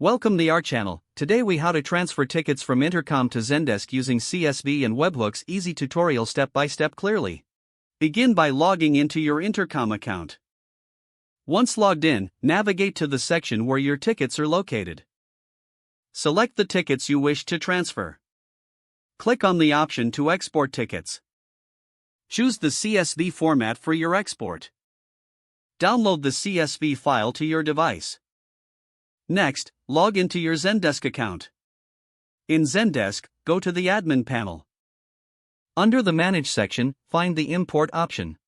Welcome to our channel. Today we how to transfer tickets from Intercom to Zendesk using CSV and Webhooks. Easy tutorial step by step clearly. Begin by logging into your Intercom account. Once logged in, navigate to the section where your tickets are located. Select the tickets you wish to transfer. Click on the option to export tickets. Choose the CSV format for your export. Download the CSV file to your device. Next, log into your Zendesk account. In Zendesk, go to the Admin panel. Under the Manage section, find the Import option.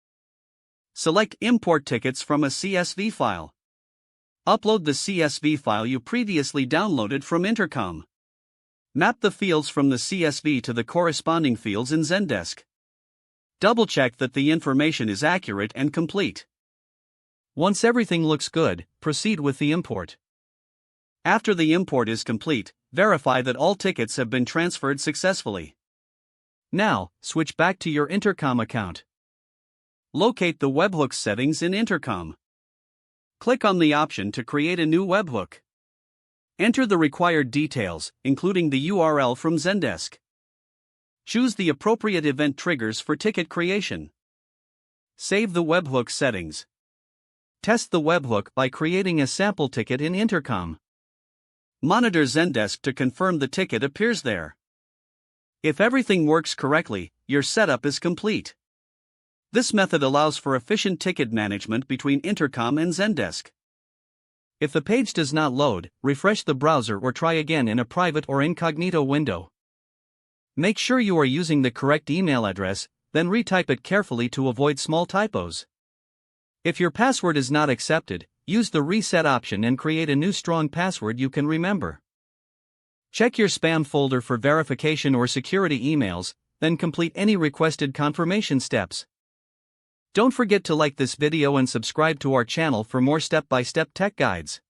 Select Import tickets from a CSV file. Upload the CSV file you previously downloaded from Intercom. Map the fields from the CSV to the corresponding fields in Zendesk. Double-check that the information is accurate and complete. Once everything looks good, proceed with the import. After the import is complete, verify that all tickets have been transferred successfully. Now, switch back to your Intercom account. Locate the Webhooks settings in Intercom. Click on the option to create a new webhook. Enter the required details, including the URL from Zendesk. Choose the appropriate event triggers for ticket creation. Save the webhook settings. Test the webhook by creating a sample ticket in Intercom. Monitor Zendesk to confirm the ticket appears there. If everything works correctly, your setup is complete. This method allows for efficient ticket management between Intercom and Zendesk. If the page does not load, refresh the browser or try again in a private or incognito window. Make sure you are using the correct email address, then retype it carefully to avoid small typos. If your password is not accepted, use the reset option and create a new strong password you can remember. Check your spam folder for verification or security emails, then complete any requested confirmation steps. Don't forget to like this video and subscribe to our channel for more step-by-step tech guides.